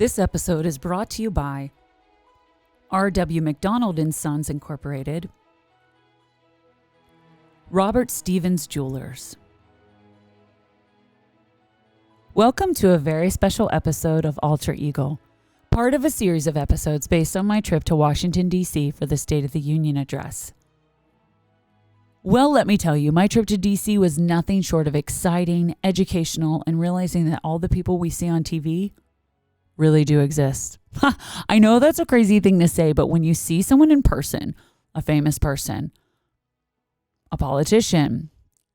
This episode is brought to you by R.W. McDonald & Sons Incorporated, Robert Stevens Jewelers. Welcome to a very special episode of Alter Ego, part of a series of episodes based on my trip to Washington, D.C. for the State of the Union address. Well, let me tell you, my trip to D.C. was nothing short of exciting, educational, and realizing that all the people we see on TV really do exist. I know that's a crazy thing to say, but when you see someone in person, a famous person, a politician,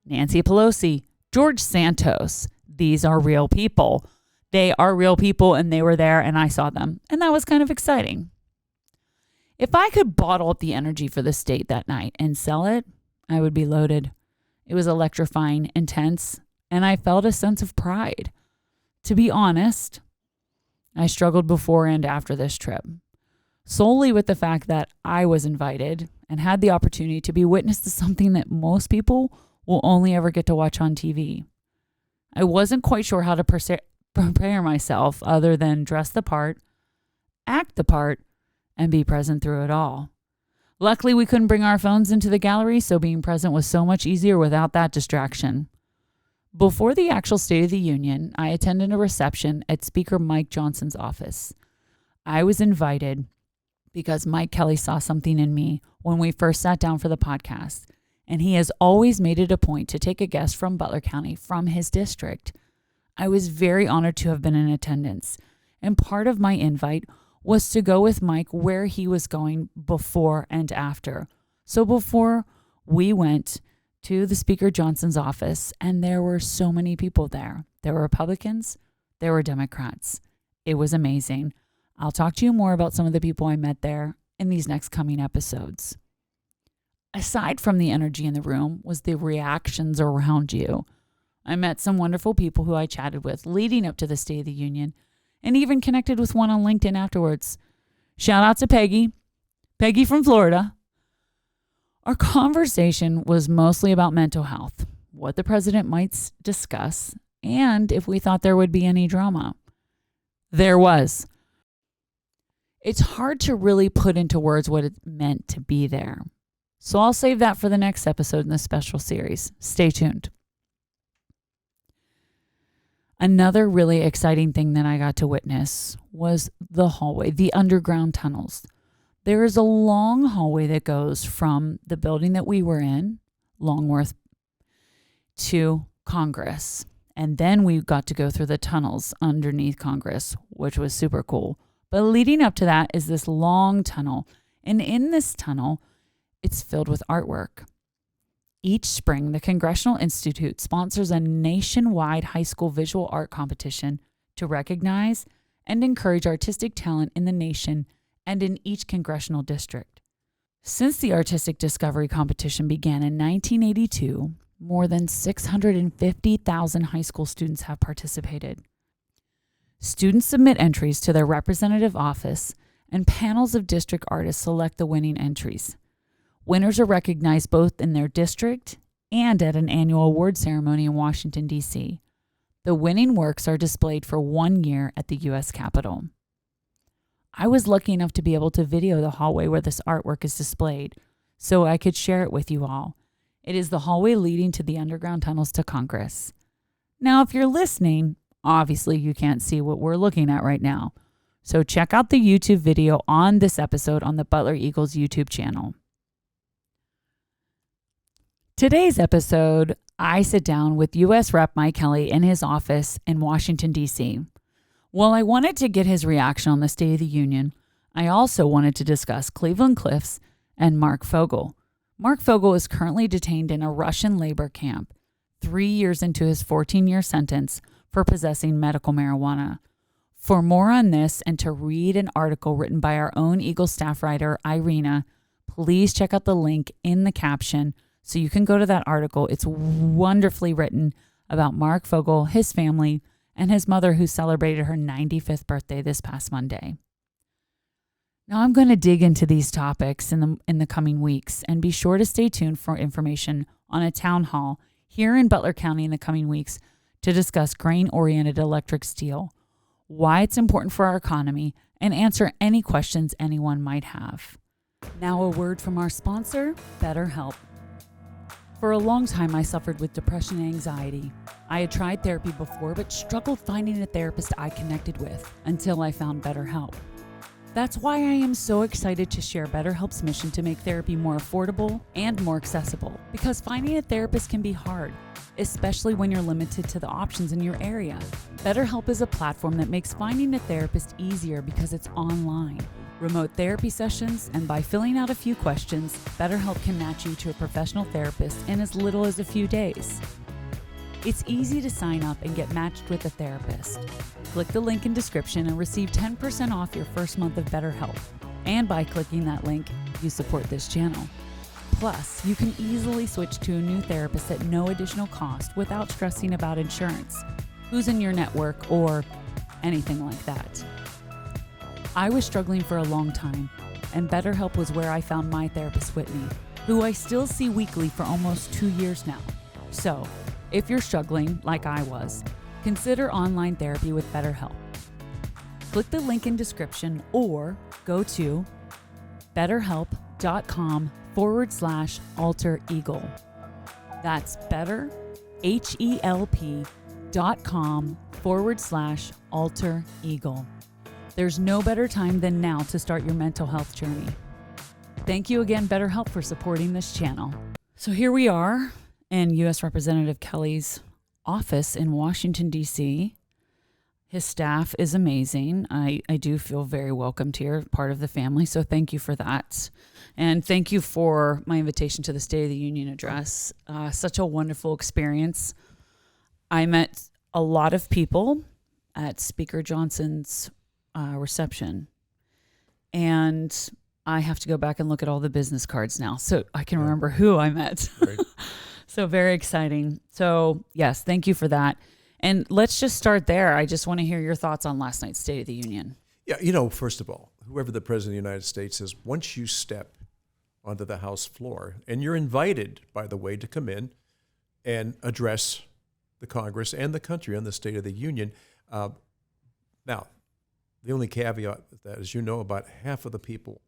Nancy Pelosi, George Santos, these are real people. They are real people, and they were there, and I saw them, and that was kind of exciting. If I could bottle up the energy for the state that night and sell it, I would be loaded. It was electrifying, intense, and I felt a sense of pride. To be honest, I struggled before and after this trip, solely with the fact that I was invited and had the opportunity to be witness to something that most people will only ever get to watch on TV. I wasn't quite sure how to prepare myself other than dress the part, act the part, and be present through it all. Luckily, we couldn't bring our phones into the gallery, so being present was so much easier without that distraction. Before the actual State of the Union, I attended a reception at Speaker Mike Johnson's office. I was invited because Mike Kelly saw something in me when we first sat down for the podcast, and he has always made it a point to take a guest from Butler County from his district. I was very honored to have been in attendance, and part of my invite was to go with Mike where he was going before and after. So before we went to the Speaker Johnson's office, and there were so many people there. There were Republicans, there were Democrats. It was amazing. I'll talk to you more about some of the people I met there in these next coming episodes. Aside from the energy in the room was the reactions around you. I met some wonderful people who I chatted with leading up to the State of the Union and even connected with one on LinkedIn afterwards. Shout out to Peggy from Florida. Our conversation was mostly about mental health, what the president might discuss, and if we thought there would be any drama. There was. It's hard to really put into words what it meant to be there. So I'll save that for the next episode in this special series. Stay tuned. Another really exciting thing that I got to witness was the hallway, the underground tunnels. There is a long hallway that goes from the building that we were in, Longworth, to Congress. And then we got to go through the tunnels underneath Congress, which was super cool. But leading up to that is this long tunnel. And in this tunnel, it's filled with artwork. Each spring, the Congressional Institute sponsors a nationwide high school visual art competition to recognize and encourage artistic talent in the nation and in each congressional district. Since the Artistic Discovery Competition began in 1982, more than 650,000 high school students have participated. Students submit entries to their representative office, and panels of district artists select the winning entries. Winners are recognized both in their district and at an annual award ceremony in Washington, D.C. The winning works are displayed for 1 year at the U.S. Capitol. I was lucky enough to be able to video the hallway where this artwork is displayed, so I could share it with you all. It is the hallway leading to the underground tunnels to Congress. Now, if you're listening, obviously you can't see what we're looking at right now. So check out the YouTube video on this episode on the Butler Eagles YouTube channel. Today's episode, I sit down with U.S. Rep. Mike Kelly in his office in Washington, D.C. While I wanted to get his reaction on the State of the Union, I also wanted to discuss Cleveland Cliffs and Mark Fogel. Mark Fogel is currently detained in a Russian labor camp, 3 years into his 14-year sentence for possessing medical marijuana. For more on this and to read an article written by our own Eagle staff writer, Irina, please check out the link in the caption so you can go to that article. It's wonderfully written about Mark Fogel, his family, and his mother, who celebrated her 95th birthday this past Monday. Now I'm going to dig into these topics in the coming weeks, and be sure to stay tuned for information on a town hall here in Butler County in the coming weeks to discuss grain-oriented electric steel, why it's important for our economy, and answer any questions anyone might have. Now a word from our sponsor, BetterHelp. For a long time, I suffered with depression and anxiety. I had tried therapy before, but struggled finding a therapist I connected with until I found BetterHelp. That's why I am so excited to share BetterHelp's mission to make therapy more affordable and more accessible, because finding a therapist can be hard, especially when you're limited to the options in your area. BetterHelp is a platform that makes finding a therapist easier because it's online. Remote therapy sessions, and by filling out a few questions, BetterHelp can match you to a professional therapist in as little as a few days. It's easy to sign up and get matched with a therapist. Click the link in description and receive 10% off your first month of BetterHelp. And by clicking that link, you support this channel. Plus, you can easily switch to a new therapist at no additional cost without stressing about insurance, who's in your network, or anything like that. I was struggling for a long time, and BetterHelp was where I found my therapist, Whitney, who I still see weekly for almost 2 years now. So, if you're struggling like I was, consider online therapy with BetterHelp. Click the link in description or go to betterhelp.com/altereagle. That's betterhelp.com/altereagle. There's no better time than now to start your mental health journey. Thank you again, BetterHelp, for supporting this channel. So here we are in U.S. Representative Kelly's office in Washington, D.C. His staff is amazing. I do feel very welcomed here, part of the family, so thank you for that. And thank you for my invitation to the State of the Union address. Such a wonderful experience. I met a lot of people at Speaker Johnson's reception, and I have to go back and look at all the business cards now so I can remember who I met. Right. So very exciting. So yes, thank you for that. And let's just start there. I just want to hear your thoughts on last night's State of the Union. Yeah, first of all, whoever the President of the United States is, once you step onto the House floor, and you're invited, by the way, to come in and address the Congress and the country on the State of the Union. Now, the only caveat with that is, about half of the people,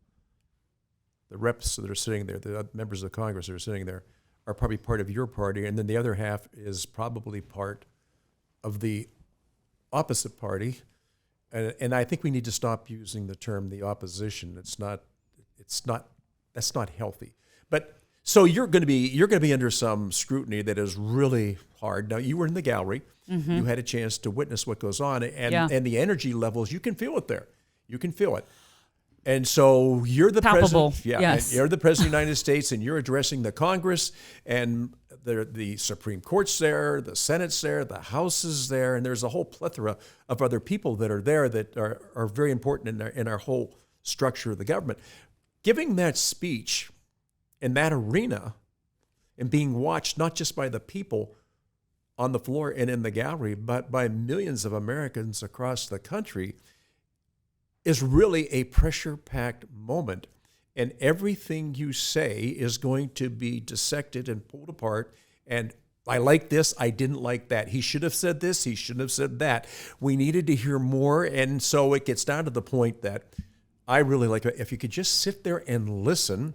the reps that are sitting there, the members of the Congress that are sitting there, are probably part of your party, and then the other half is probably part of the opposite party. And I think we need to stop using the term the opposition. That's not healthy. But so you're going to be under some scrutiny that is really hard. Now, you were in the gallery. Mm-hmm. You had a chance to witness what goes on, and the energy levels, you can feel it there. You can feel it. And so you're the Palpable. President. Yes. And you're the President of the United States, and you're addressing the Congress, and the Supreme Court's there, the Senate's there, the House is there, and there's a whole plethora of other people that are there that are very important in our whole structure of the government. Giving that speech in that arena and being watched not just by the people on the floor and in the gallery, but by millions of Americans across the country is really a pressure-packed moment. And everything you say is going to be dissected and pulled apart. And I like this, I didn't like that. He should have said this, he shouldn't have said that. We needed to hear more. And so it gets down to the point that I really like it. If you could just sit there and listen,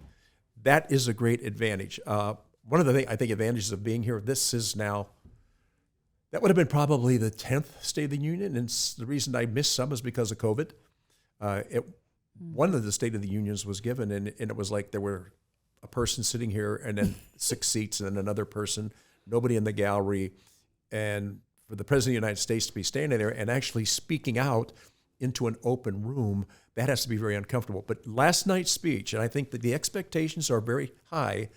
that is a great advantage. One of the advantages of being here, this is now, that would have been probably the 10th State of the Union. And the reason I missed some is because of COVID. One of the State of the Unions was given, and it was like there were a person sitting here and then 6 seats and then another person, nobody in the gallery. And for the President of the United States to be standing there and actually speaking out into an open room, that has to be very uncomfortable. But last night's speech, and I think that the expectations are very high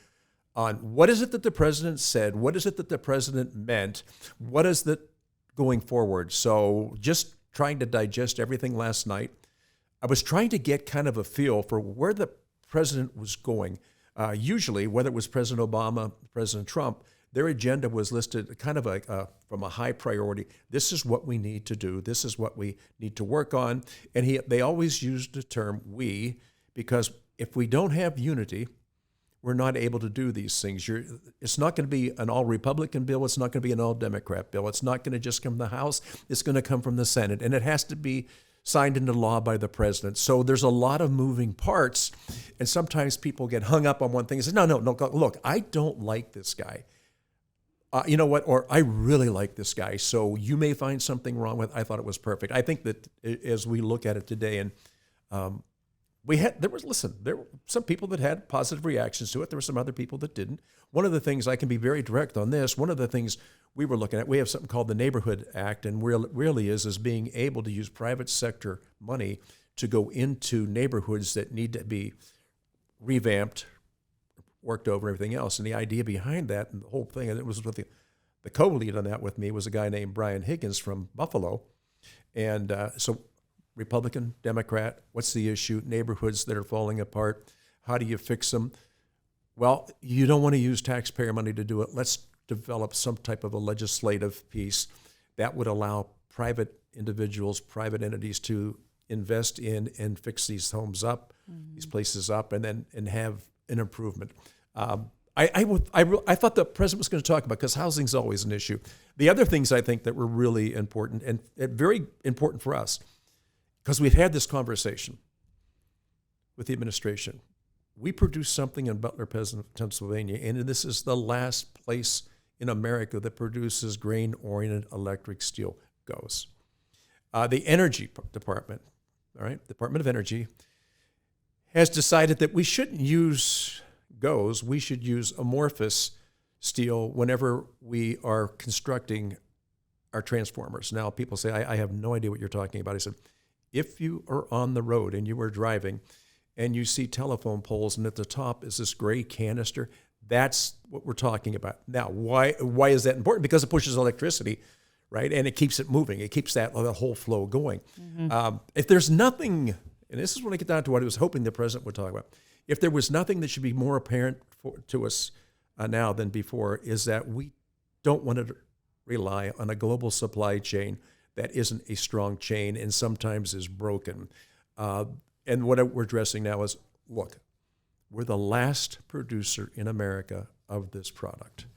on what is it that the President said, what is it that the President meant, what is that going forward. So just trying to digest everything last night. I was trying to get kind of a feel for where the president was going. Usually, whether it was President Obama, President Trump, their agenda was listed kind of like from a high priority. This is what we need to do. This is what we need to work on. And they always used the term we, because if we don't have unity, we're not able to do these things. It's not going to be an all-Republican bill. It's not going to be an all-Democrat bill. It's not going to just come from the House. It's going to come from the Senate, and it has to be signed into law by the president. So there's a lot of moving parts, and sometimes people get hung up on one thing and say, no, look, I don't like this guy. You know what? Or I really like this guy. So you may find something wrong with it. I thought it was perfect. I think that as we look at it today, and there were some people that had positive reactions to it. There were some other people that didn't. One of the things, I can be very direct on this, one of the things we were looking at, we have something called the Neighborhood Act, and really is being able to use private sector money to go into neighborhoods that need to be revamped, worked over, everything else. And the idea behind that and the whole thing, and it was with the co-lead on that with me was a guy named Brian Higgins from Buffalo. And so Republican, Democrat, what's the issue? Neighborhoods that are falling apart. How do you fix them? Well, you don't want to use taxpayer money to do it. Let's develop some type of a legislative piece that would allow private individuals, private entities to invest in and fix these homes up, these places up, and have an improvement. I thought the president was going to talk about, because housing's always an issue. The other things I think that were really important and very important for us, because we've had this conversation with the administration. We produce something in Butler, Pennsylvania, and this is the last place in America that produces grain-oriented electric steel goes. The Energy Department, all right, Department of Energy, has decided that we shouldn't use GOES, we should use amorphous steel whenever we are constructing our transformers. Now, people say, I have no idea what you're talking about. I said, if you are on the road and you are driving and you see telephone poles and at the top is this gray canister, that's what we're talking about. Now, why is that important? Because it pushes electricity, right? And it keeps it moving. It keeps the whole flow going. If there's nothing, and this is when I get down to what I was hoping the president would talk about, if there was nothing that should be more apparent to us now than before, is that we don't want to rely on a global supply chain that isn't a strong chain and sometimes is broken. And what we're addressing now is, look, we're the last producer in America of this product.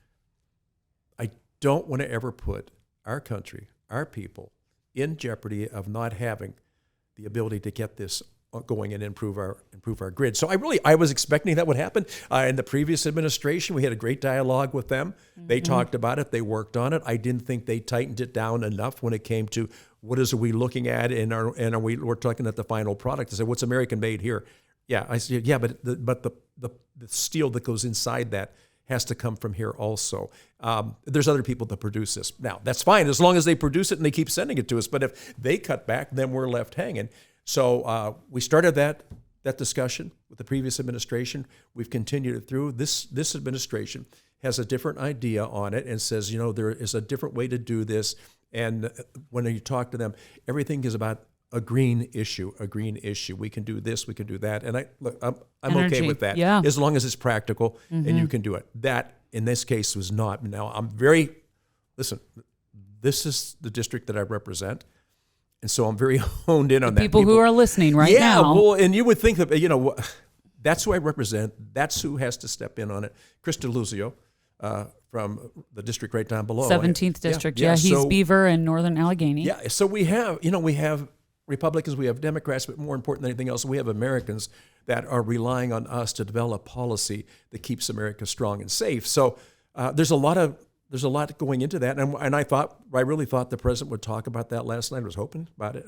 I don't want to ever put our country, our people, in jeopardy of not having the ability to get this going and improve our grid. So I was expecting that would happen. In the previous administration, we had a great dialogue with them. They talked about it. They worked on it. I didn't think they tightened it down enough when it came to what are we looking at, we're talking at the final product. I said, what's American made here? Yeah, I said, yeah, but the steel that goes inside that has to come from here also. There's other people that produce this. Now, that's fine as long as they produce it and they keep sending it to us. But if they cut back, then we're left hanging. So we started that discussion with the previous administration. We've continued it through. This administration has a different idea on it and says, there is a different way to do this. And when you talk to them, everything is about a green issue. We can do this, we can do that. And I'm Energy. okay with that, as long as it's practical and you can do it. That, in this case, was not. Now, listen, this is the district that I represent. And so I'm very honed in on that. People who are listening now. Yeah, well, and you would think that, that's who I represent. That's who has to step in on it. Chris DeLuzio from the district right down below. 17th District. Yeah, he's Beaver and Northern Allegheny. Yeah, so we have Republicans, we have Democrats, but more important than anything else, we have Americans that are relying on us to develop policy that keeps America strong and safe. So there's a lot going into that, and I really thought the president would talk about that last night. I was hoping about it.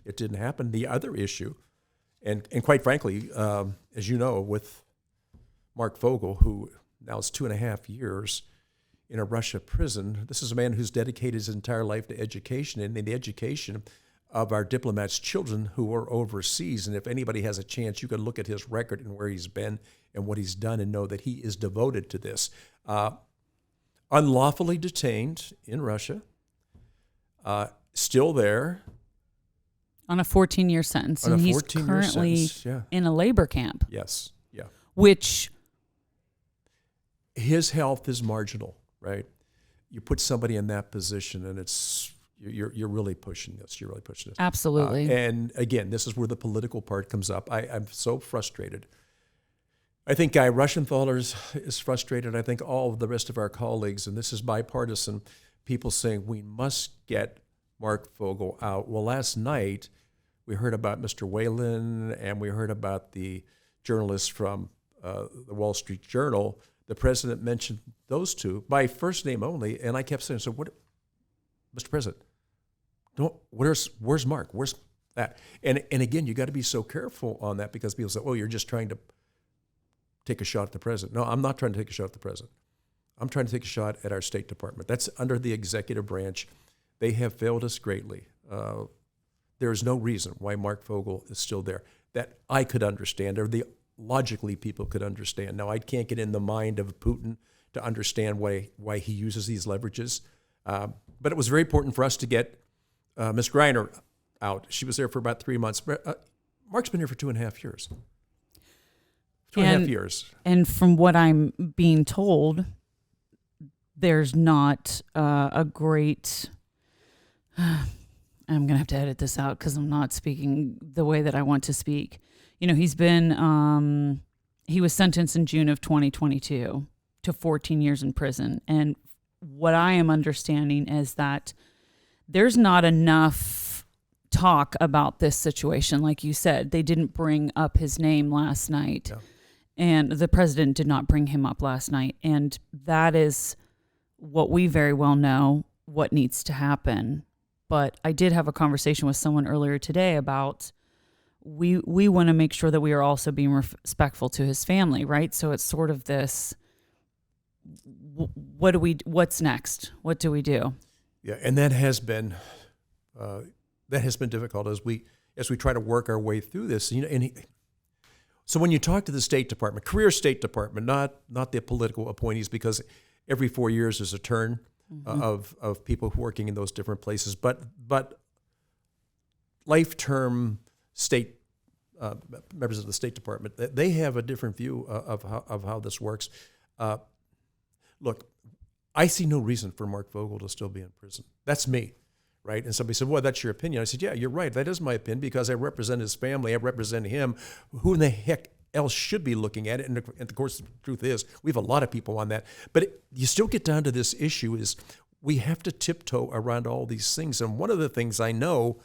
It didn't happen. The other issue, and quite frankly, as you know, with Mark Vogel, who now is 2.5 years in a Russia prison, this is a man who's dedicated his entire life to education and in the education of our diplomats' children who are overseas. And if anybody has a chance, you can look at his record and where he's been and what he's done and know that he is devoted to this. Unlawfully detained in Russia, still there. On a 14-year sentence. And he's currently in a labor camp. Yes, yeah. Which... his health is marginal, right? You put somebody in that position and you're really pushing this. You're really pushing this. Absolutely. And again, this is where the political part comes up. I'm so frustrated I think Guy Rushenthaler is frustrated. I think all of the rest of our colleagues, and this is bipartisan, people saying we must get Mark Fogel out. Well, last night we heard about Mr. Whalen and we heard about the journalist from the Wall Street Journal. The president mentioned those two by first name only, and I kept saying, "So what, Mr. President? Where's Mark? Where's that?" And again, you got to be so careful on that because people say, "Oh, you're just trying to take a shot at the president." No, I'm not trying to take a shot at the president. I'm trying to take a shot at our State Department. That's under the executive branch. They have failed us greatly. There is no reason why Mark Fogel is still there that I could understand, or logically people could understand. Now, I can't get in the mind of Putin to understand why he uses these leverages. But it was very important for us to get Ms. Greiner out. She was there for about 3 months. Mark's been here for 2.5 years. 2.5 years. And from what I'm being told, there's not a great... I'm going to have to edit this out because I'm not speaking the way that I want to speak. You know, he was sentenced in June of 2022 to 14 years in prison. And what I am understanding is that there's not enough talk about this situation. Like you said, they didn't bring up his name last night. Yeah. And the president did not bring him up last night. And that is what we very well know what needs to happen. But I did have a conversation with someone earlier today about we want to make sure that we are also being respectful to his family, right? So it's sort of this, what's next? What do we do? Yeah, and that has been difficult as we try to work our way through this. You know, so when you talk to the State Department, career State Department, not the political appointees, because every 4 years there's a turn of people working in those different places, but life term state members of the State Department, they have a different view of how this works. Look, I see no reason for Mark Fogel to still be in prison. That's me, right? And somebody said, "Well, that's your opinion." I said, "Yeah, you're right. That is my opinion because I represent his family. I represent him. Who in the heck else should be looking at it?" And of course, the truth is, we have a lot of people on that. But you still get down to this issue is we have to tiptoe around all these things. And one of the things I know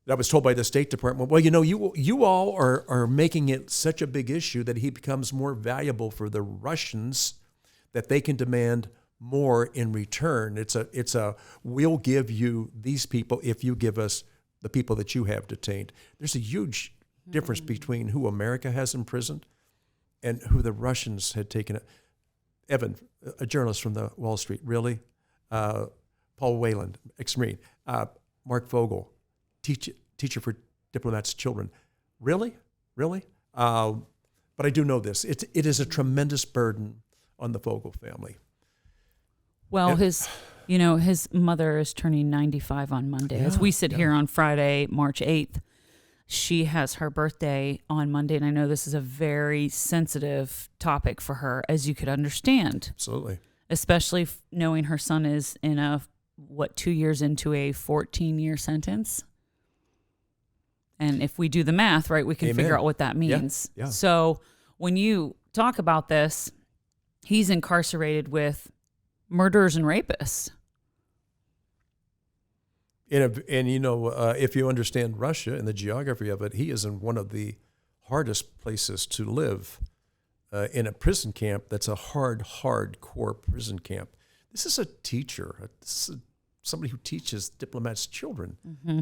that I was told by the State Department, well, you know, you all are making it such a big issue that he becomes more valuable for the Russians, that they can demand more in return. It's a we'll give you these people if you give us the people that you have detained. There's a huge difference between who America has imprisoned and who the Russians had taken. Evan, a journalist from the Wall Street, really? Paul Whalen, ex-Marine. Mark Fogel, teacher for diplomats' children. Really? But I do know this. It is a tremendous burden on the Fogel family. Well, his mother is turning 95 on Monday. As we sit here on Friday, March 8th, she has her birthday on Monday, and I know this is a very sensitive topic for her, as you could understand. Absolutely. Especially knowing her son is in 2 years into a 14-year sentence. And if we do the math, right, we can figure out what that means. Yeah. So when you talk about this, he's incarcerated with murderers and rapists. And you know, if you understand Russia and the geography of it, he is in one of the hardest places to live, in a prison camp that's a hardcore prison camp. This is a teacher. This is somebody who teaches diplomats' children. Mm-hmm.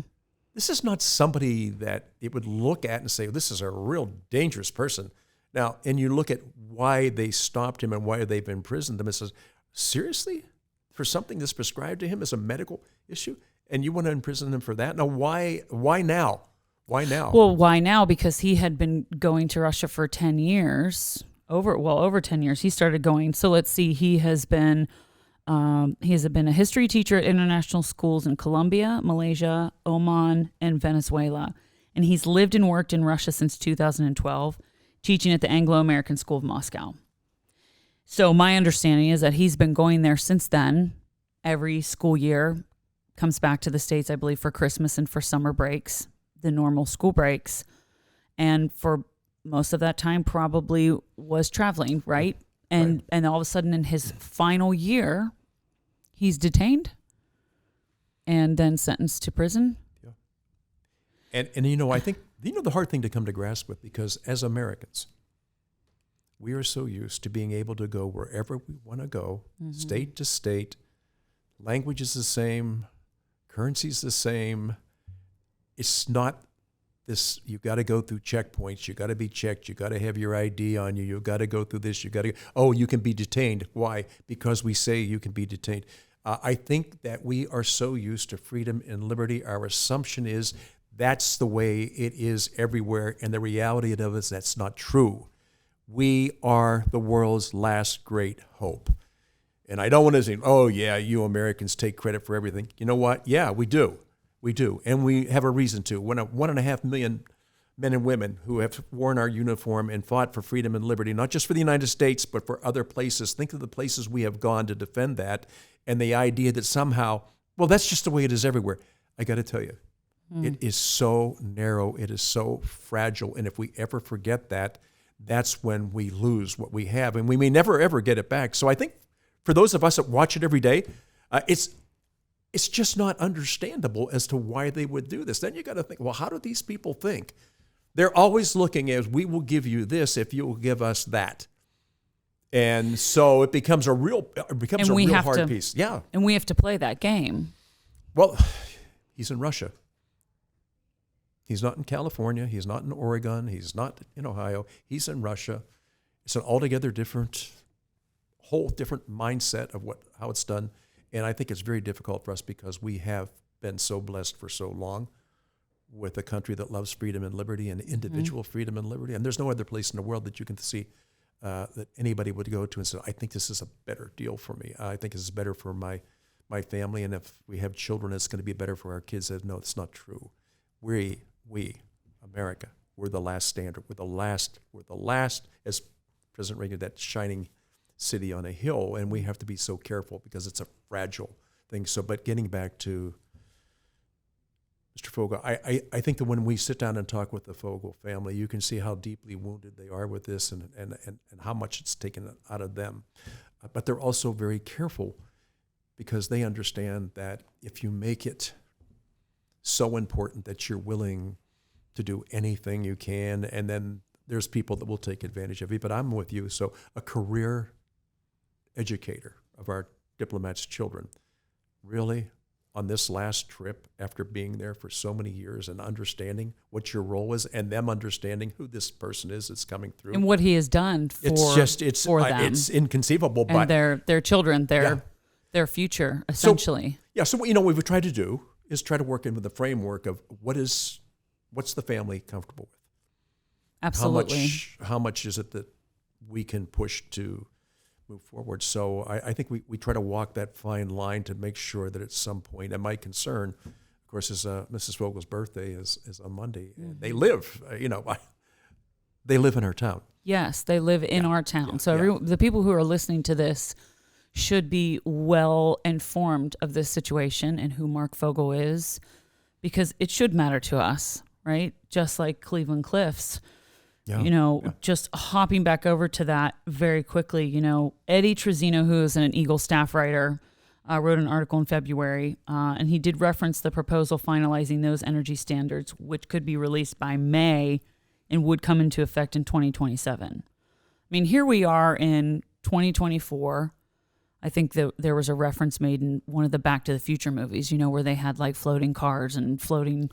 This is not somebody that it would look at and say, this is a real dangerous person. Now, and you look at why they stopped him and why they've imprisoned him, and says, seriously? For something that's prescribed to him as a medical issue? And you want to imprison him for that? Now, why now? Why now? Well, why now? Because he had been going to Russia for 10 years, over 10 years. He started going. So let's see. He has been a history teacher at international schools in Colombia, Malaysia, Oman, and Venezuela. And he's lived and worked in Russia since 2012, teaching at the Anglo-American School of Moscow. So my understanding is that he's been going there since then, every school year, comes back to the States, I believe, for Christmas and for summer breaks, the normal school breaks. And for most of that time probably was traveling, right? And all of a sudden in his final year, he's detained and then sentenced to prison. Yeah. And I think, the hard thing to come to grasp with, because as Americans, we are so used to being able to go wherever we want to go, state to state, language is the same, currency is the same. It's not this, you got to go through checkpoints, you got to be checked, you got to have your ID on you, you got to go through this, you can be detained. Why? Because we say you can be detained. I think that we are so used to freedom and liberty, our assumption is that's the way it is everywhere, and the reality of it is that's not true. We are the world's last great hope. And I don't want to say, oh yeah, you Americans take credit for everything. You know what? Yeah, we do. We do, and we have a reason to. When 1.5 million men and women who have worn our uniform and fought for freedom and liberty, not just for the United States, but for other places, think of the places we have gone to defend that, and the idea that somehow, well, that's just the way it is everywhere. I got to tell you, it is so narrow, it is so fragile, and if we ever forget that, that's when we lose what we have, and we may never, ever get it back. So I think for those of us that watch it every day, it's just not understandable as to why they would do this. Then you got to think, well, how do these people think? They're always looking as, we will give you this if you will give us that. And so it becomes a real hard piece. Yeah. And we have to play that game. Well, he's in Russia. He's not in California. He's not in Oregon. He's not in Ohio. He's in Russia. It's an altogether whole different mindset of how it's done. And I think it's very difficult for us because we have been so blessed for so long with a country that loves freedom and liberty and individual freedom and liberty. And there's no other place in the world that you can see that anybody would go to and say, I think this is a better deal for me. I think this is better for my family. And if we have children, it's going to be better for our kids. No, it's not true. We, America, we're the last standard. We're the last, as President Reagan, that shining city on a hill, and we have to be so careful because it's a fragile thing. So, but getting back to Mr. Fogel, I think that when we sit down and talk with the Fogel family, you can see how deeply wounded they are with this and how much it's taken out of them. But they're also very careful because they understand that if you make it so important that you're willing to do anything you can, and then there's people that will take advantage of you. But I'm with you. So a career educator of our diplomats' children, really, on this last trip, after being there for so many years and understanding what your role is, and them understanding who this person is that's coming through, and what he has done for them. It's inconceivable. And but their children, their future, essentially. So what we've tried to do is try to work in with the framework of what's the family comfortable with. Absolutely. How much is it that we can push to move forward? So I think we try to walk that fine line to make sure that at some point, and my concern, of course, is Mrs. Vogel's birthday is on Monday. And they live, they live in our town. Yes, they live in our town. So the people who are listening to this should be well informed of this situation and who Mark Fogel is, because it should matter to us, right? Just like Cleveland Cliffs. Just hopping back over to that very quickly, Eddie Trezino, who is an Eagle staff writer, wrote an article in February, and he did reference the proposal finalizing those energy standards, which could be released by May and would come into effect in 2027. I mean, here we are in 2024. I think that there was a reference made in one of the Back to the Future movies, where they had like floating cars and floating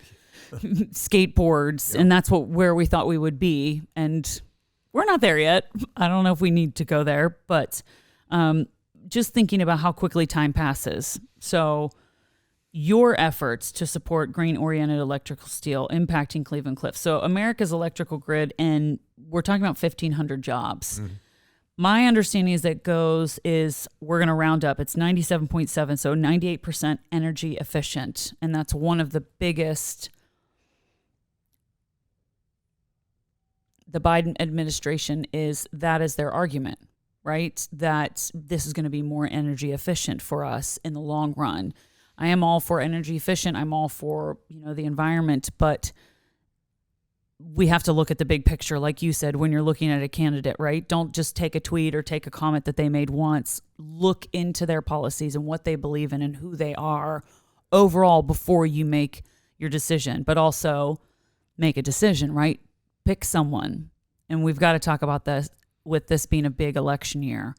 skateboards, and that's where we thought we would be, and we're not there yet. I don't know if we need to go there, but just thinking about how quickly time passes. So your efforts to support grain-oriented electrical steel impacting Cleveland Cliffs. So America's electrical grid, and we're talking about 1,500 jobs. Mm-hmm. My understanding is we're going to round up. It's 97.7, so 98% energy efficient, and that's one of the biggest. The Biden administration that is their argument, right? That this is going to be more energy efficient for us in the long run. I am all for energy efficient. I'm all for, the environment, but we have to look at the big picture, like you said, when you're looking at a candidate, right? Don't just take a tweet or take a comment that they made once. Look into their policies and what they believe in and who they are overall before you make your decision, but also make a decision, right? Pick someone. And we've got to talk about this with this being a big election year.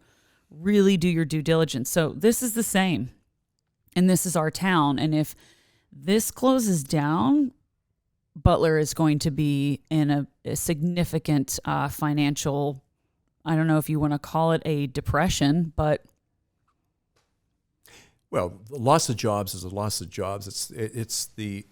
Really do your due diligence. So this is the same. And this is our town. And if this closes down, Butler is going to be in a significant financial, I don't know if you want to call it a depression, but. Well, the loss of jobs is a loss of jobs. It's the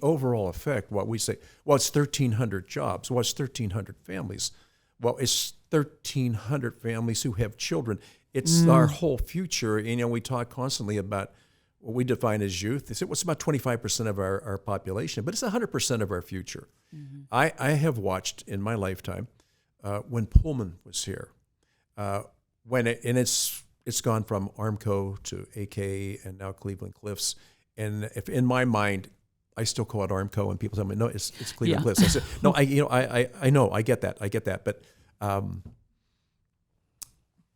overall effect. What we say, well, it's 1,300 jobs. Well, it's 1,300 families. Well, it's 1,300 families who have children. It's our whole future. You know, we talk constantly about what we define as youth. They say, well, it's about 25% of our population, but it's 100% of our future. Mm-hmm. I have watched in my lifetime when Pullman was here, it's gone from Armco to AK and now Cleveland Cliffs. And if in my mind, I still call it Armco, and people tell me, no, it's Cleveland Cliffs. I said, no, I know, I get that, but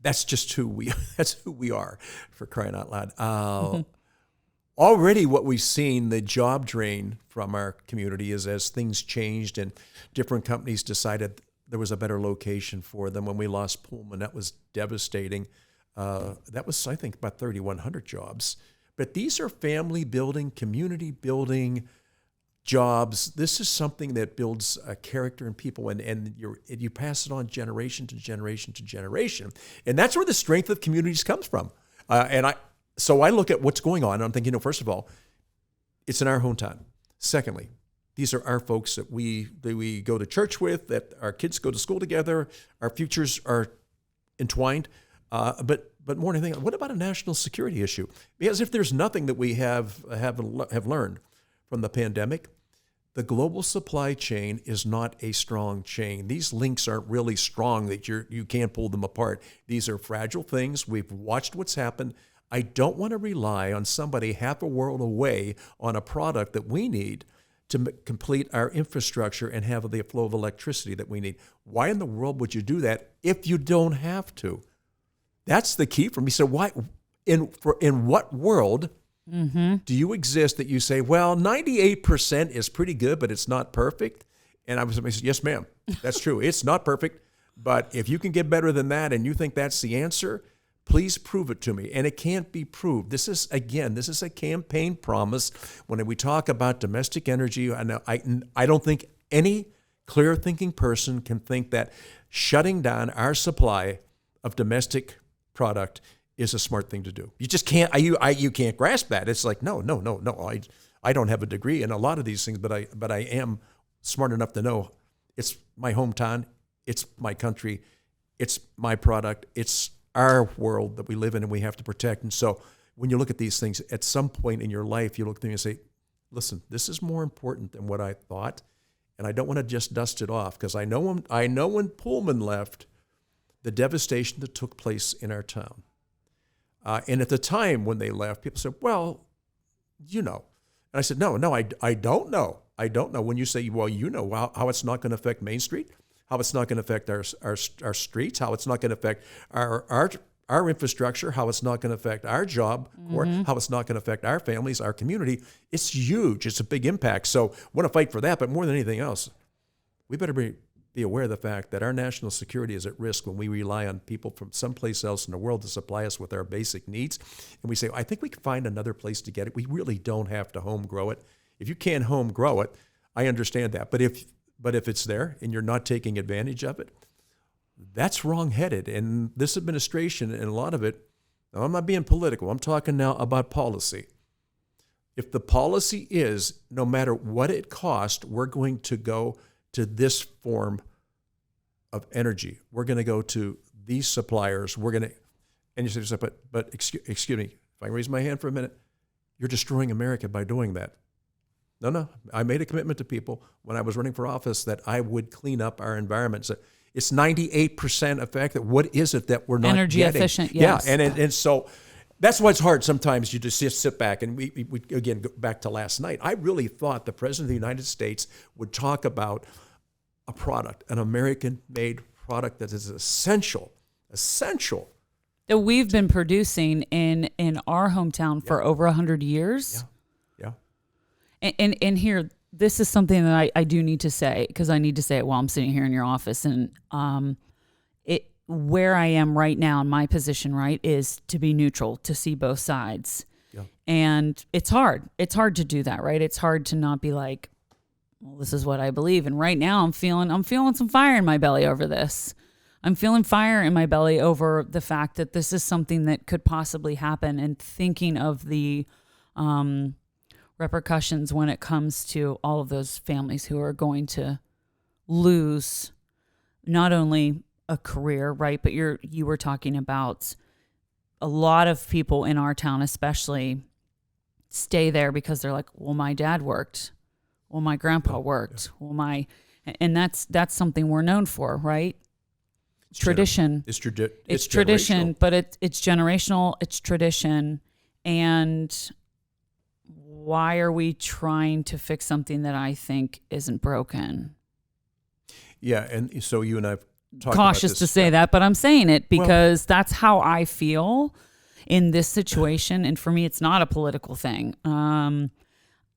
that's just who we are, for crying out loud. Already what we've seen, the job drain from our community is as things changed and different companies decided there was a better location for them. When we lost Pullman, that was devastating. That was, I think, about 3,100 jobs. But these are family building, community building jobs. This is something that builds a character in people, and you pass it on generation to generation to generation. And that's where the strength of communities comes from. So I look at what's going on, and I'm thinking, first of all, it's in our hometown. Secondly, these are our folks that we go to church with, that our kids go to school together, our futures are entwined. But more than anything, what about a national security issue? Because if there's nothing that we have learned from the pandemic, the global supply chain is not a strong chain. These links aren't really strong that you can't pull them apart. These are fragile things. We've watched what's happened. I don't want to rely on somebody half a world away on a product that we need to complete our infrastructure and have the flow of electricity that we need. Why in the world would you do that if you don't have to? That's the key for me. So why, in what world do you exist that you say, well, 98% is pretty good, but it's not perfect? And I was like, yes, ma'am, that's true. It's not perfect, but if you can get better than that and you think that's the answer, please prove it to me. And it can't be proved. This is a campaign promise. When we talk about domestic energy, I don't think any clear-thinking person can think that shutting down our supply of domestic product is a smart thing to do. You just can't. You can't grasp that. It's like no. I don't have a degree in a lot of these things, but I am smart enough to know it's my hometown, it's my country, it's my product, it's our world that we live in and we have to protect. And so when you look at these things, at some point in your life, you look at them and say, listen, this is more important than what I thought. And I don't want to just dust it off, because I know when Pullman left, the devastation that took place in our town. And at the time when they left, people said, well, you know. And I said, no, I don't know. I don't know. When you say, well, you know how it's not going to affect Main Street, how it's not going to affect our streets, how it's not going to affect our infrastructure, how it's not going to affect our job, or how it's not going to affect our families, our community. It's huge. It's a big impact. So I want to fight for that. But more than anything else, we better be aware of the fact that our national security is at risk when we rely on people from someplace else in the world to supply us with our basic needs. And we say, I think we can find another place to get it. We really don't have to home grow it. If you can't home grow it, I understand that. But if it's there and you're not taking advantage of it, that's wrong-headed. And this administration, and a lot of it, I'm not being political, I'm talking now about policy. If the policy is, no matter what it costs, we're going to go to this form of energy, we're going to go to these suppliers, and you say, but excuse me, if I raise my hand for a minute, you're destroying America by doing that. No, I made a commitment to people when I was running for office that I would clean up our environment. So it's 98% effective. What is it that we're not energy getting? Efficient, yes. Yeah, and so that's why it's hard sometimes. You just sit back, and we again go back to last night. I really thought the President of the United States would talk about a product, an American-made product that is essential that we've been producing in our hometown for over 100 years. Yeah. And here, this is something that I do need to say, because I need to say it while I'm sitting here in your office. And where I am right now in my position, right, is to be neutral, to see both sides. Yeah. And it's hard. It's hard to do that, right? It's hard to not be like, well, this is what I believe. And right now I'm feeling some fire in my belly over this. I'm feeling fire in my belly over the fact that this is something that could possibly happen, and thinking of the repercussions when it comes to all of those families who are going to lose not only a career, right, but you were talking about a lot of people in our town especially stay there because they're like, well, my dad worked, well, my grandpa worked, and that's something we're known for, right? Tradition. It's tradition, but it's generational. It's tradition. And why are we trying to fix something that I think isn't broken? Yeah, and so you and I've talked cautious about this. To say that, but I'm saying it because that's how I feel in this situation. And for me, it's not a political thing.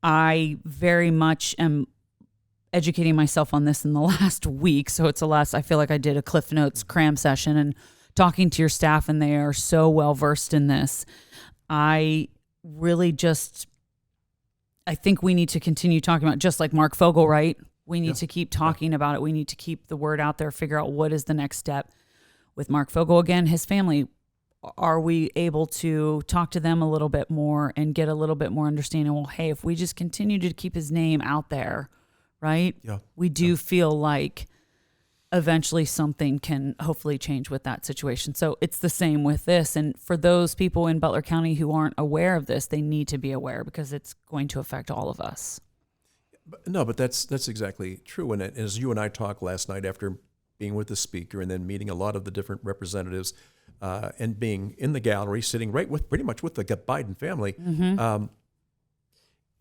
I very much am educating myself on this in the last week. So I feel like I did a Cliff Notes cram session and talking to your staff, and they are so well versed in this. I think we need to continue talking about, just like Mark Fogel, right? We need to keep talking about it. We need to keep the word out there, figure out what is the next step with Mark Fogel. Again, his family, are we able to talk to them a little bit more and get a little bit more understanding? Well, hey, if we just continue to keep his name out there, right? Yeah. We do feel like eventually something can hopefully change with that situation. So it's the same with this. And for those people in Butler County who aren't aware of this, they need to be aware, because it's going to affect all of us. No, but that's exactly true. And as you and I talked last night after being with the speaker and then meeting a lot of the different representatives and being in the gallery, sitting right with pretty much with the Biden family,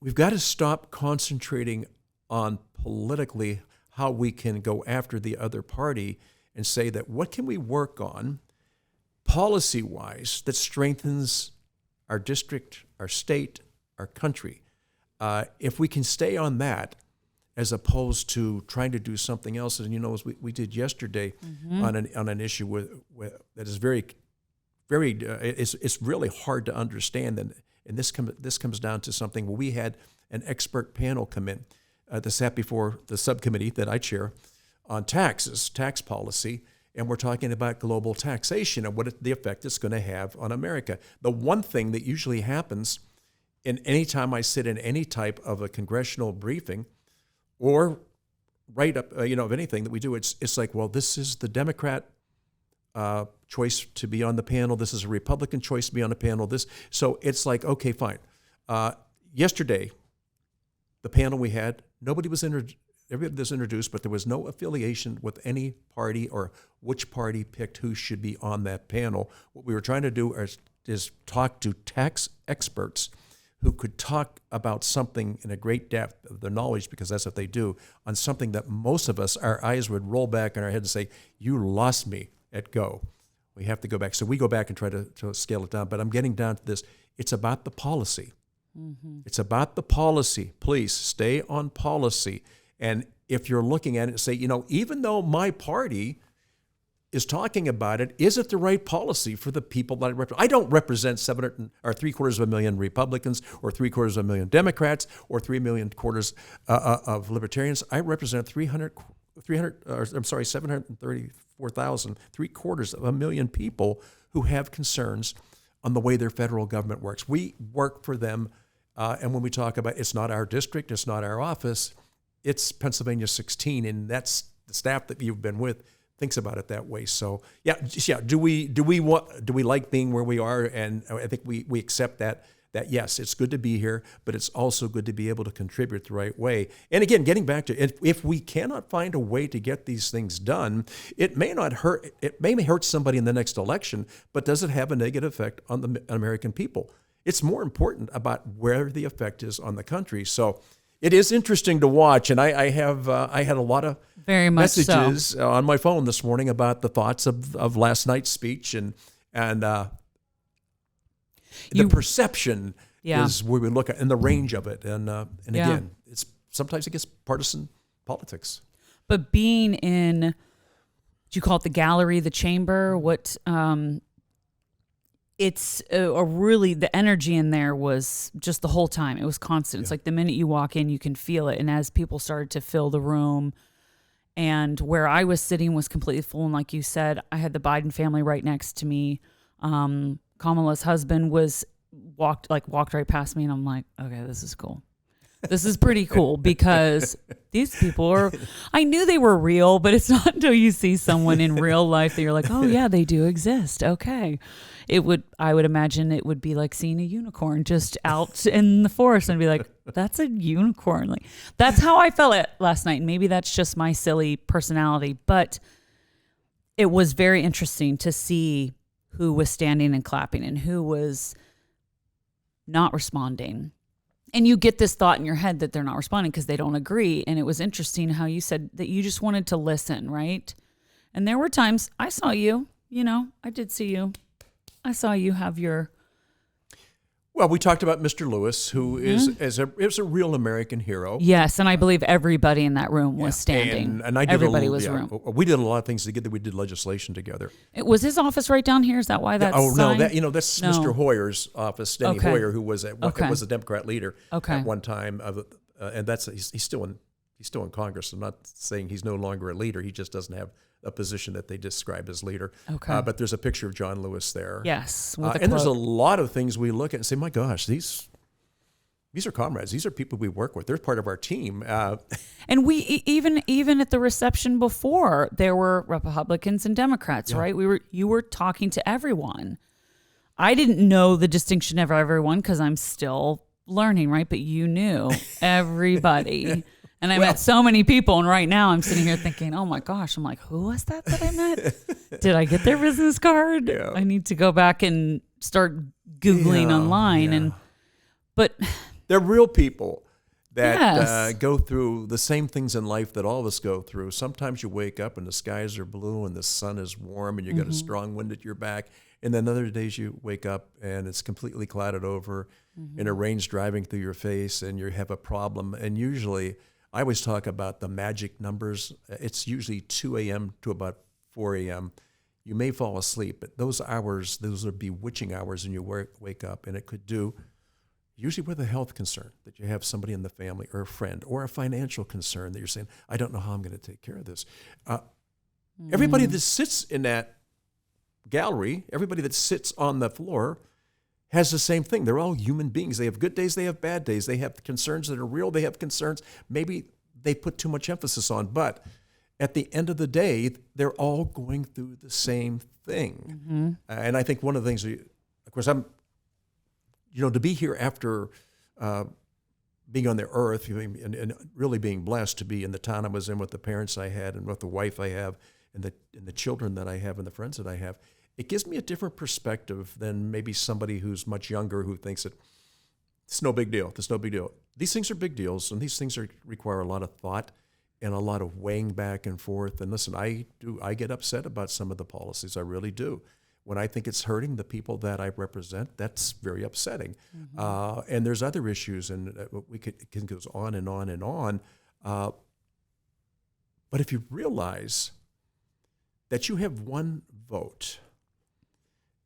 we've got to stop concentrating on politically how we can go after the other party and say that what can we work on policy-wise that strengthens our district, our state, our country. If we can stay on that, as opposed to trying to do something else, and as we did yesterday on an issue with that is very, very it's really hard to understand, and this comes down to something where we had an expert panel come in that sat before the subcommittee that I chair on taxes, tax policy, and we're talking about global taxation and what the effect it's going to have on America. The one thing that usually happens in any time I sit in any type of a congressional briefing or write up, of anything that we do, it's like, well, this is the Democrat choice to be on the panel. This is a Republican choice to be on the panel. So it's like, okay, fine. Yesterday, the panel we had, everybody was introduced, but there was no affiliation with any party or which party picked who should be on that panel. What we were trying to do is talk to tax experts who could talk about something in a great depth of their knowledge, because that's what they do, on something that most of us, our eyes would roll back in our head and say, you lost me at go. We have to go back. So we go back and try to scale it down. But I'm getting down to this. It's about the policy. Mm-hmm. It's about the policy. Please stay on policy. And if you're looking at it and say, even though my party is talking about it, is it the right policy for the people that I represent? I don't represent 750,000 Republicans or 750,000 Democrats or 734,000 libertarians. I represent 734,000, 750,000 people who have concerns on the way their federal government works. We work for them, and when we talk about it's not our district, it's not our office, it's Pennsylvania 16, and that's the staff that you've been with thinks about it that way. So yeah. Do we like being where we are? And I think we accept that yes, it's good to be here, but it's also good to be able to contribute the right way. And again, getting back to if we cannot find a way to get these things done, it may not hurt. It may hurt somebody in the next election, but does it have a negative effect on the American people? It's more important about where the effect is on the country. So It is interesting to watch, and I had a lot of Very much messages on my phone this morning about the thoughts of last night's speech, and the perception is where we look at, and the range of it, and again, sometimes it gets partisan politics. But being in, do you call it the gallery, the chamber? It's really, the energy in there was just the whole time. It was constant. It's like the minute you walk in, you can feel it. And as people started to fill the room, and where I was sitting was completely full. And like you said, I had the Biden family right next to me. Kamala's husband walked right past me, and I'm like, okay, this is cool. This is pretty cool, because these people I knew they were real, but it's not until you see someone in real life that you're like, oh yeah, they do exist. Okay. I would imagine it would be like seeing a unicorn just out in the forest and be like, that's a unicorn. Like, that's how I felt it last night. And maybe that's just my silly personality, but it was very interesting to see who was standing and clapping and who was not responding. And you get this thought in your head that they're not responding because they don't agree. And it was interesting how you said that you just wanted to listen, right? And there were times I saw you, I did see you. I saw you have your... Well, we talked about Mr. Lewis, who is a real American hero. Yes, and I believe everybody in that room was standing. And I did everybody was room. We did a lot of things together. We did legislation together. Was his office right down here? Is that why that's signed? That's Mr. Hoyer's office, Steny Hoyer, who was was a Democrat leader at one time, and he's still in Congress. I'm not saying he's no longer a leader. He just doesn't have a position that they describe as leader. Okay. But there's a picture of John Lewis there. Yes. And there's a lot of things we look at and say, my gosh, these are comrades. These are people we work with. They're part of our team. And we even at the reception before, there were Republicans and Democrats, right? You were talking to everyone. I didn't know the distinction of everyone because I'm still learning, right? But you knew everybody. And I met so many people, and right now I'm sitting here thinking, oh my gosh, I'm like, who was that I met? Did I get their business card? Yeah. I need to go back and start Googling online. But they're real people that go through the same things in life that all of us go through. Sometimes you wake up and the skies are blue and the sun is warm and you got a strong wind at your back. And then other days you wake up and it's completely clouded over and a rain's driving through your face and you have a problem. And usually, I always talk about the magic numbers. It's usually 2 a.m. to about 4 a.m. You may fall asleep, but those hours, those are bewitching hours, and you wake up, and it could do, usually with a health concern, that you have somebody in the family or a friend or a financial concern that you're saying, I don't know how I'm going to take care of this. Everybody that sits in that gallery, everybody that sits on the floor has the same thing. They're all human beings. They have good days, they have bad days. They have concerns that are real, they have concerns maybe they put too much emphasis on. But at the end of the day, they're all going through the same thing. And I think one of the things, of course, to be here after being on the earth and really being blessed to be in the town I was in with the parents I had and with the wife I have and the children that I have and the friends that I have, it gives me a different perspective than maybe somebody who's much younger who thinks that it's no big deal. It's no big deal. These things are big deals, and these things require a lot of thought and a lot of weighing back and forth. And listen, I get upset about some of the policies. I really do. When I think it's hurting the people that I represent, that's very upsetting. And there's other issues, and it can go on and on and on. But if you realize that you have one vote,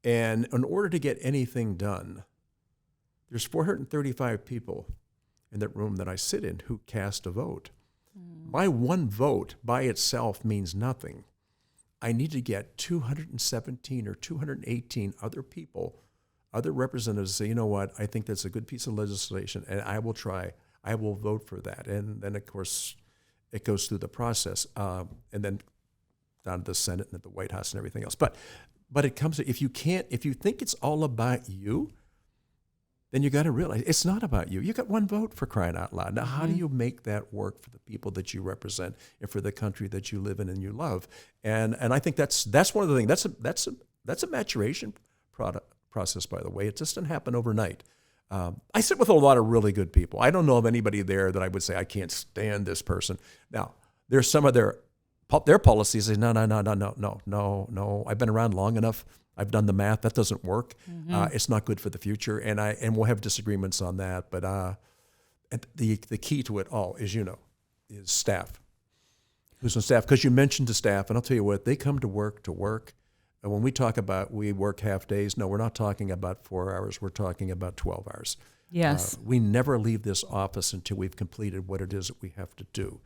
and in order to get anything done, there's 435 people in that room that I sit in who cast a vote. My one vote by itself means nothing. I need to get 217 or 218 other people, other representatives say, you know what, I think that's a good piece of legislation, and I will vote for that. And then, of course, it goes through the process, and then down to the Senate and at the White House and everything else. But it comes to, if you think it's all about you, then you got to realize it's not about you. You got one vote, for crying out loud. Now, how do you make that work for the people that you represent and for the country that you live in and you love? And I think that's one of the things. That's a maturation process, by the way. It just didn't happen overnight. I sit with a lot of really good people. I don't know of anybody there that I would say I can't stand this person. Now, there's some of their policies say, no. I've been around long enough. I've done the math. That doesn't work. It's not good for the future. And we'll have disagreements on that. But the key to it all is staff. Who's on staff? Because you mentioned the staff, and I'll tell you what, they come to work. And when we talk about we work half days, no, we're not talking about 4 hours. We're talking about 12 hours. Yes. We never leave this office until we've completed what it is that we have to do.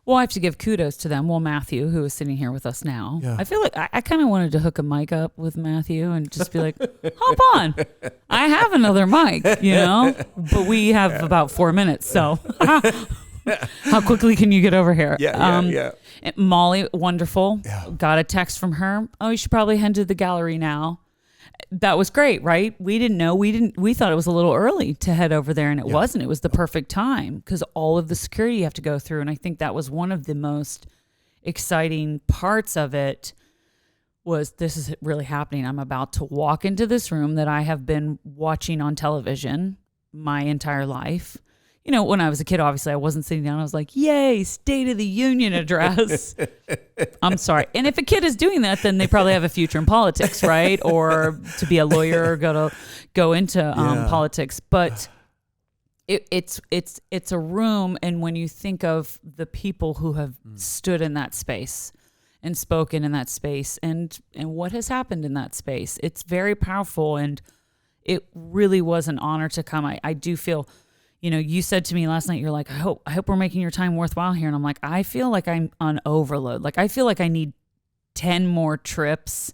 Well, I have to give kudos to them. Well, Matthew, who is sitting here with us now. Yeah. I feel like I kind of wanted to hook a mic up with Matthew and just be like, hop on. I have another mic, but we have about 4 minutes. So how quickly can you get over here? Yeah. Molly, wonderful. Yeah. Got a text from her. Oh, you should probably head to the gallery now. That was great, right? We didn't know. We thought it was a little early to head over there, and it wasn't. It was the perfect time because all of the security you have to go through. And I think that was one of the most exciting parts of it was this is really happening. I'm about to walk into this room that I have been watching on television my entire life. When I was a kid, obviously I wasn't sitting down. I was like, yay, State of the Union address. I'm sorry. And if a kid is doing that, then they probably have a future in politics, right? Or to be a lawyer or go into politics. But it's a room. And when you think of the people who have stood in that space and spoken in that space and what has happened in that space, it's very powerful. And it really was an honor to come. I do feel... you said to me last night, you're like, I hope we're making your time worthwhile here. And I'm like, I feel like I'm on overload. Like, I feel like I need 10 more trips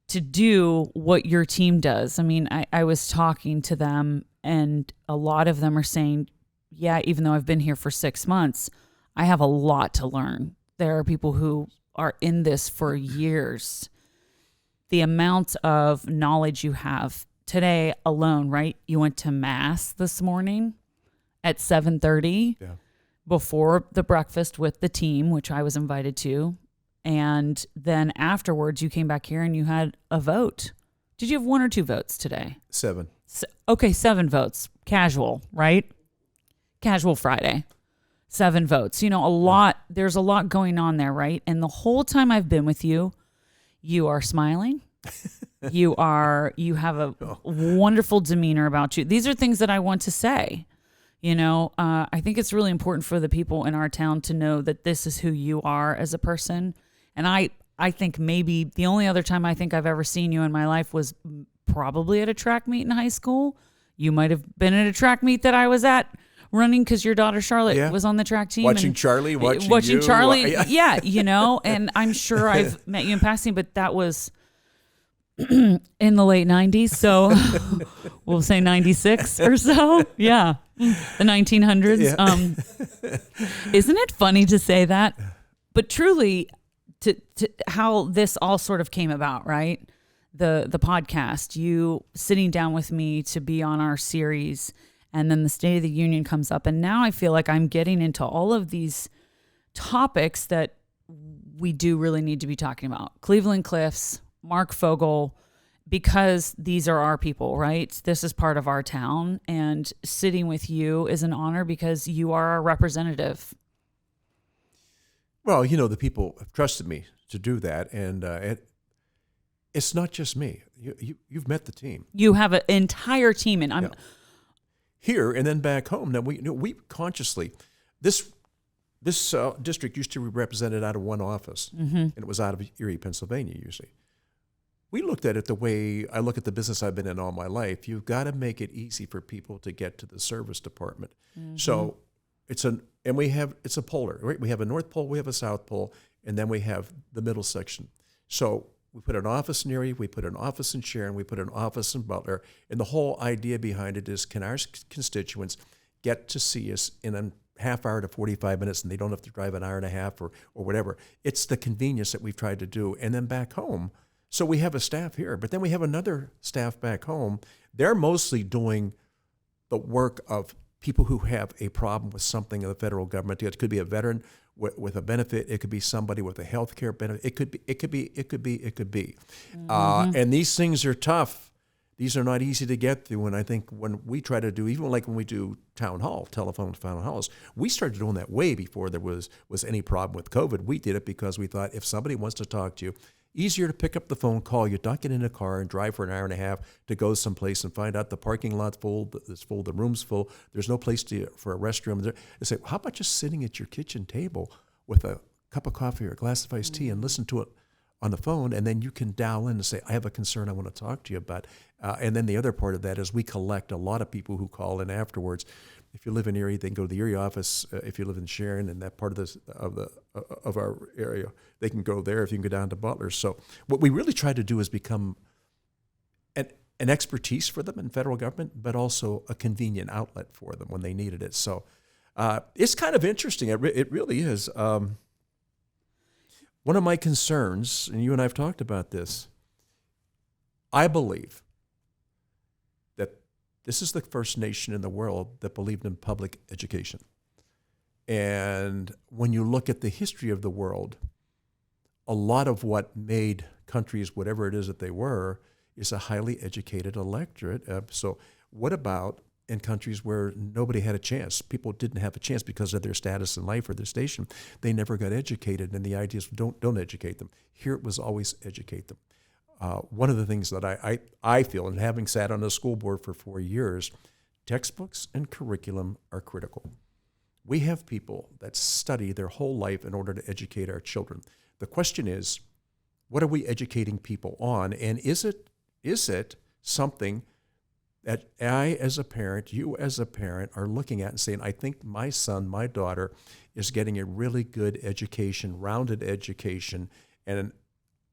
to do what your team does. I mean, I was talking to them and a lot of them are saying, yeah, even though I've been here for 6 months, I have a lot to learn. There are people who are in this for years. The amount of knowledge you have today alone, right? You went to mass this morning at 7:30 before the breakfast with the team, which I was invited to. And then afterwards, you came back here and you had a vote. Did you have 1 or 2 votes today? 7. Okay, 7 votes. Casual, right? Casual Friday. 7 votes. There's a lot going on there, right? And the whole time I've been with you, you are smiling. You have a wonderful demeanor about you. These are things that I want to say. I think it's really important for the people in our town to know that this is who you are as a person. And I think maybe the only other time I think I've ever seen you in my life was probably at a track meet in high school. You might have been at a track meet that I was at running because your daughter Charlotte was on the track team. Watching Charlie. Yeah, and I'm sure I've met you in passing, but that was... in the late 90s, so we'll say 96 or so. Yeah, the 1900s. Yeah. Isn't it funny to say that? But truly, to how this all sort of came about, right? The podcast, you sitting down with me to be on our series, and then the State of the Union comes up, and now I feel like I'm getting into all of these topics that we do really need to be talking about. Cleveland Cliffs, Mark Fogel, because these are our people, right? This is part of our town, and sitting with you is an honor because you are our representative. Well, the people have trusted me to do that, and it's not just me. You've met the team. You have an entire team, and I'm here and then back home. Now we consciously this district used to be represented out of one office, and it was out of Erie, Pennsylvania, usually. We looked at it the way I look at the business I've been in all my life. You've got to make it easy for people to get to the service department. So it's a polar, right? We have a North Pole, we have a South Pole, and then we have the middle section. So we put an office in Erie, we put an office in Sharon, we put an office in Butler, and the whole idea behind it is, can our constituents get to see us in a half hour to 45 minutes, and they don't have to drive an hour and a half or whatever. It's the convenience that we've tried to do. And then back home, so we have a staff here, but then we have another staff back home. They're mostly doing the work of people who have a problem with something in the federal government. It could be a veteran with a benefit. It could be somebody with a health care benefit. It could be. And these things are tough these are not easy to get through. And I think when we try to do, even like when we do telephone town halls, we started doing that way before there was any problem with COVID. We did it because we thought if somebody wants to talk to you, easier to pick up the phone, call you, not get in a car and drive for an hour and a half to go someplace and find out the parking lot's full, it's full, the room's full, there's no place for a restroom. They say, how about just sitting at your kitchen table with a cup of coffee or a glass of iced tea and listen to it on the phone, and then you can dial in and say, I have a concern I want to talk to you about. And then the other part of that is we collect a lot of people who call in afterwards. If you live in Erie, they can go to the Erie office. If you live in Sharon and that part of our area, they can go there. If you can go down to Butler. So what we really try to do is become an expertise for them in federal government, but also a convenient outlet for them when they needed it. So it's kind of interesting. It really is. One of my concerns, and you and I have talked about this, I believe that this is the first nation in the world that believed in public education. And when you look at the history of the world, a lot of what made countries whatever it is that they were is a highly educated electorate. So what about in countries where nobody had a chance? People didn't have a chance because of their status in life or their station. They never got educated, and the idea is don't educate them. Here it was always educate them. One of the things that I feel, and having sat on the school board for 4 years, textbooks and curriculum are critical. We have people that study their whole life in order to educate our children. The question is, what are we educating people on? And is it something that I as a parent, you as a parent are looking at and saying, I think my son, my daughter is getting a really good education, rounded education. And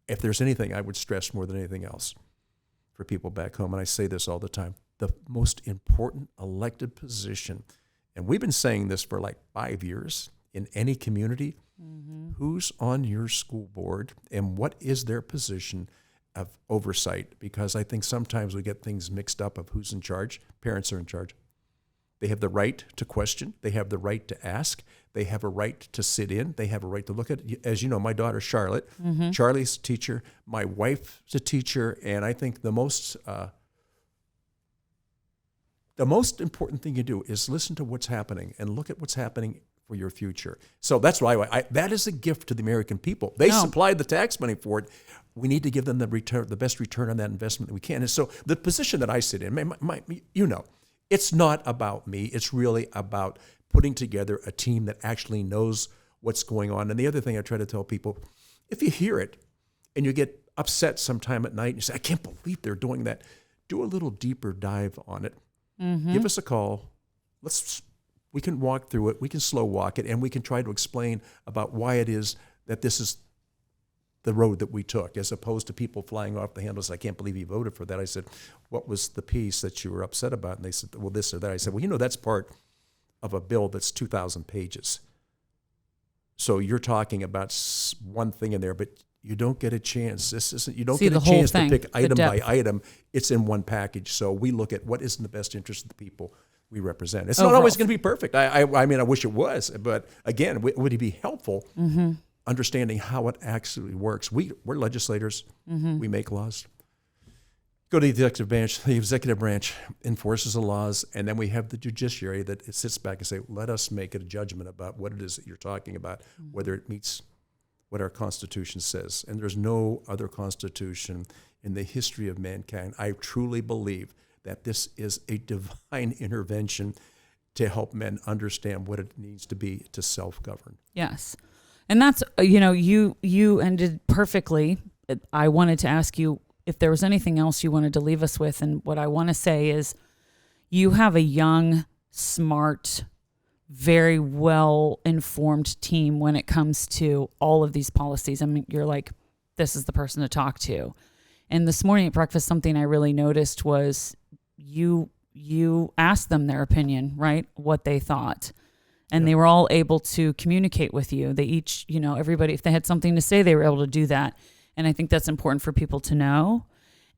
if there's anything I would stress more than anything else for people back home, and I say this all the time, the most important elected position, and we've been saying this for like 5 years in any community, who's on your school board and what is their position of oversight? Because I think sometimes we get things mixed up of who's in charge. Parents are in charge. They have the right to question. They have the right to ask. They have a right to sit in. They have a right to look at it. As you know, my daughter, Charlotte, Charlie's a teacher. My wife's a teacher. And I think the most important thing you do is listen to what's happening and look at what's happening for your future. So that's why that is a gift to the American people. They supplied the tax money for it. We need to give them the best return on that investment that we can. And so the position that I sit in, it's not about me. It's really about putting together a team that actually knows what's going on. And the other thing I try to tell people, if you hear it and you get upset sometime at night and you say, I can't believe they're doing that, do a little deeper dive on it. Give us a call. We can walk through it. We can slow walk it, and we can try to explain about why it is that this is the road that we took, as opposed to people flying off the handles. I can't believe you voted for that. I said, what was the piece that you were upset about? And they said, well, this or that. I said, well, that's part of a bill that's 2,000 pages. So you're talking about one thing in there, but you don't get a chance. You don't get a chance to pick item by item. It's in one package. So we look at what is in the best interest of the people we represent. It's not always going to be perfect. I mean, I wish it was, but again, would it be helpful understanding how it actually works? We're legislators. We make laws. Go to the executive branch. The executive branch enforces the laws, and then we have the judiciary that sits back and say, let us make a judgment about what it is that you're talking about, whether it meets what our Constitution says. And there's no other Constitution in the history of mankind. I truly believe that this is a divine intervention to help men understand what it needs to be to self-govern. Yes. And that's, you ended perfectly. I wanted to ask you if there was anything else you wanted to leave us with. And what I want to say is you have a young, smart, very well-informed team when it comes to all of these policies. I mean, you're like, this is the person to talk to. And this morning at breakfast, something I really noticed was you asked them their opinion, right? What they thought. And they were all able to communicate with you. They each, everybody, if they had something to say, they were able to do that. And I think that's important for people to know,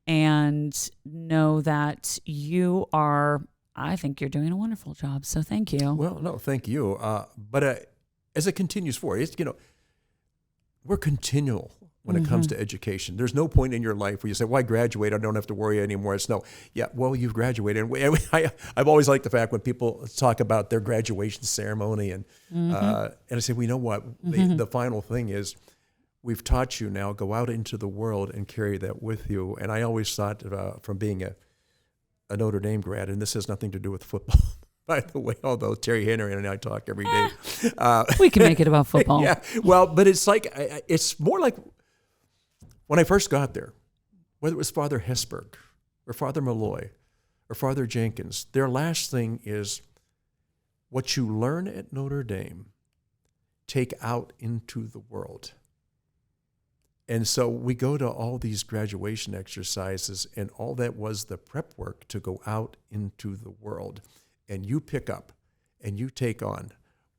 and know that I think you're doing a wonderful job. So thank you. Well, no, thank you. But as it continues forward, we're continual when it comes to education. There's no point in your life where you say, well, I graduated, I don't have to worry anymore. It's no, yeah, well, you've graduated. And I've always liked the fact when people talk about their graduation ceremony and I say, well, you know what? The final thing is, we've taught you now, go out into the world and carry that with you. And I always thought from being a Notre Dame grad, and this has nothing to do with football, by the way, although Terry Henry and I talk every day. We can make it about football. Yeah, well, but it's like, it's more like when I first got there, whether it was Father Hesberg or Father Malloy or Father Jenkins, their last thing is what you learn at Notre Dame, take out into the world. And so we go to all these graduation exercises, and all that was the prep work to go out into the world. And you pick up and you take on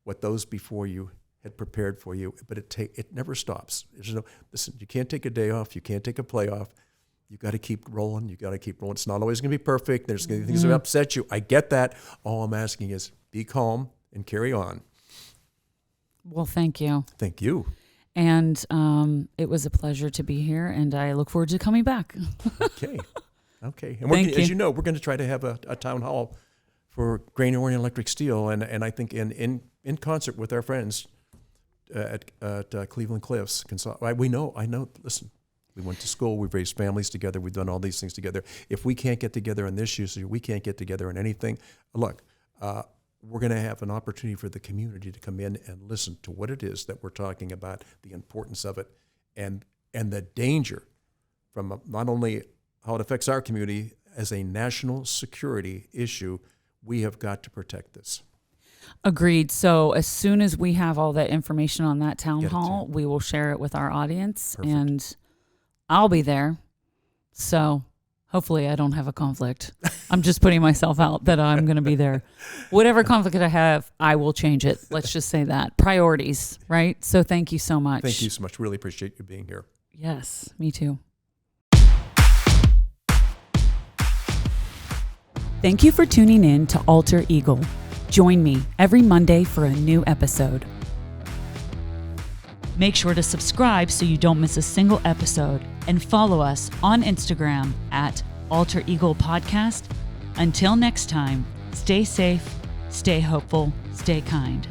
what those before you had prepared for you, but it never stops. Listen, you can't take a day off, you can't take a play off. You got to keep rolling. You got to keep rolling. It's not always going to be perfect. There's going to be things that upset you. I get that. All I'm asking is be calm and carry on. Well, thank you. Thank you. And it was a pleasure to be here, and I look forward to coming back. Okay. And as you know, we're going to try to have a town hall for Grain Orient Electric Steel, and I think in concert with our friends at Cleveland Cliffs. I know, listen, we went to school, we've raised families together, we've done all these things together. If we can't get together on this issue, we can't get together on anything. Look, we're going to have an opportunity for the community to come in and listen to what it is that we're talking about, the importance of it, and the danger from not only how it affects our community as a national security issue. We have got to protect this. Agreed. So as soon as we have all that information on that town hall, we will share it with our audience. Perfect. And I'll be there. So hopefully I don't have a conflict. I'm just putting myself out that I'm going to be there. Whatever conflict I have, I will change it. Let's just say that. Priorities, right? So thank you so much. Thank you so much. Really appreciate you being here. Yes, me too. Thank you for tuning in to Alter Eagle. Join me every Monday for a new episode. Make sure to subscribe so you don't miss a single episode, and follow us on Instagram at Alter Eagle Podcast. Until next time, stay safe, stay hopeful, stay kind.